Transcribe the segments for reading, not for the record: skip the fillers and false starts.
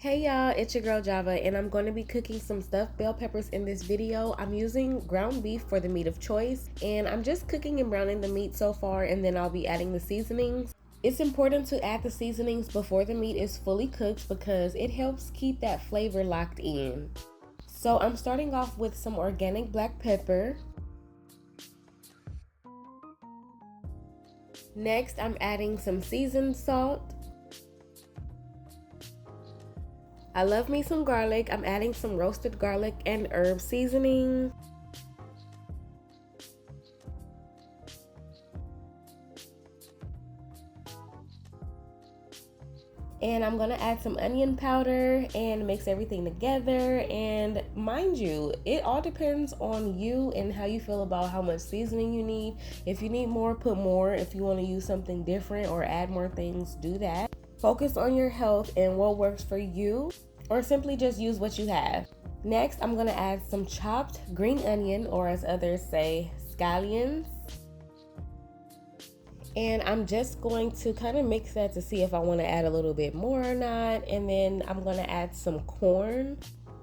Hey y'all, it's your girl Java and I'm going to be cooking some stuffed bell peppers in this video. I'm using ground beef for the meat of choice and I'm just cooking and browning the meat so far, and then I'll be adding the seasonings. It's important to add the seasonings before the meat is fully cooked because it helps keep that flavor locked in. So I'm starting off with some organic black pepper. Next, I'm adding some seasoned salt. I love me some garlic. I'm adding some roasted garlic and herb seasoning. And I'm gonna add some onion powder and mix everything together. And mind you, it all depends on you and how you feel about how much seasoning you need. If you need more, put more. If you wanna use something different or add more things, do that. Focus on your health and what works for you, or simply just use what you have. Next, I'm gonna add some chopped green onion, or as others say, scallions. And I'm just going to kind of mix that to see if I want to add a little bit more or not. And then I'm going to add some corn.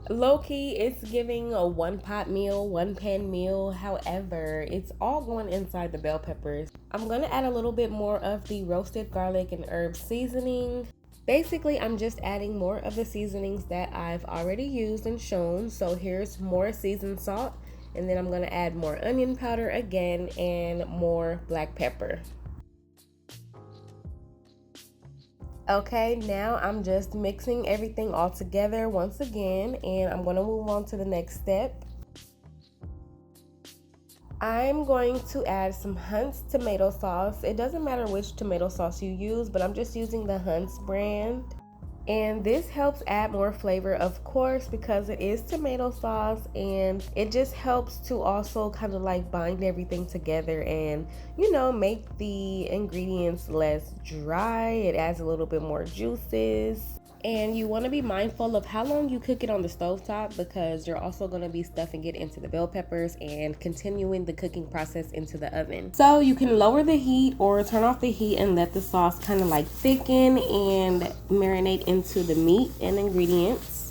Low-key, it's giving a one pot meal, one pan meal. However, it's all going inside the bell peppers. I'm going to add a little bit more of the roasted garlic and herb seasoning. Basically, I'm just adding more of the seasonings that I've already used and shown. So here's more seasoned salt. And then I'm going to add more onion powder again and more black pepper. Okay, now I'm just mixing everything all together once again, and I'm going to move on to the next step. I'm going to add some Hunt's tomato sauce. It doesn't matter which tomato sauce you use, but I'm just using the Hunt's brand. And this helps add more flavor, of course, because it is tomato sauce, and it just helps to also kind of like bind everything together and, you know, make the ingredients less dry. It adds a little bit more juices. And you want to be mindful of how long you cook it on the stovetop, because you're also going to be stuffing it into the bell peppers and continuing the cooking process into the oven. So you can lower the heat or turn off the heat and let the sauce kind of like thicken and marinate into the meat and ingredients.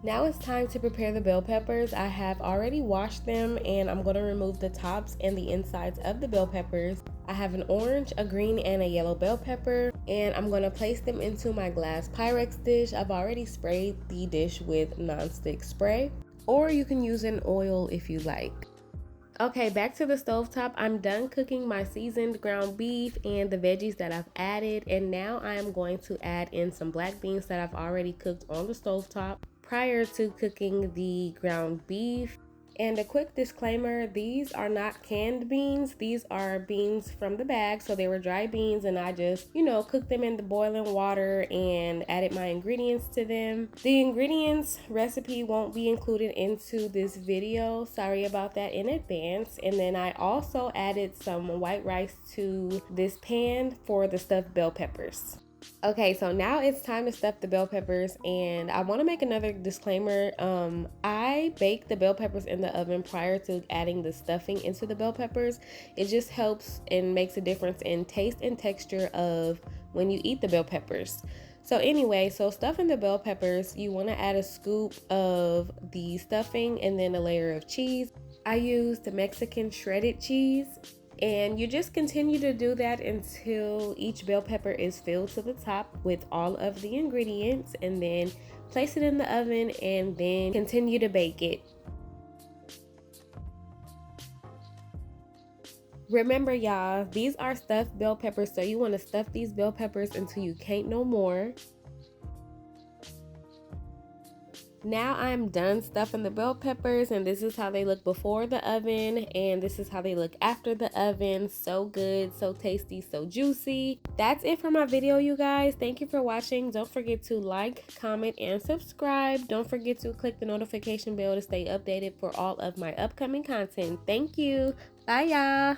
Now it's time to prepare the bell peppers. I have already washed them and I'm going to remove the tops and the insides of the bell peppers. I have an orange, a green, and a yellow bell pepper, and I'm going to place them into my glass Pyrex dish. I've already sprayed the dish with nonstick spray, or you can use an oil if you like. Okay, back to the stovetop. I'm done cooking my seasoned ground beef and the veggies that I've added, and now I am going to add in some black beans that I've already cooked on the stovetop prior to cooking the ground beef. And a quick disclaimer, these are not canned beans. These are beans from the bag. So they were dry beans and I just, cooked them in the boiling water and added my ingredients to them. The ingredients recipe won't be included into this video. Sorry about that in advance. And then I also added some white rice to this pan for the stuffed bell peppers. Okay, so now it's time to stuff the bell peppers, and I want to make another disclaimer. I bake the bell peppers in the oven prior to adding the stuffing into the bell peppers. It just helps and makes a difference in taste and texture of when you eat the bell peppers. So anyway, so stuffing the bell peppers, you want to add a scoop of the stuffing and then a layer of cheese. I used the Mexican shredded cheese. And you just continue to do that until each bell pepper is filled to the top with all of the ingredients, and then place it in the oven and then continue to bake it. Remember y'all, these are stuffed bell peppers, so you want to stuff these bell peppers until you can't no more. Now I'm done stuffing the bell peppers, and this is how they look before the oven, and this is how they look after the oven. So good, so tasty, so juicy. That's it for my video, you guys. Thank you for watching. Don't forget to like, comment, and subscribe. Don't forget to click the notification bell to stay updated for all of my upcoming content. Thank you. Bye, y'all.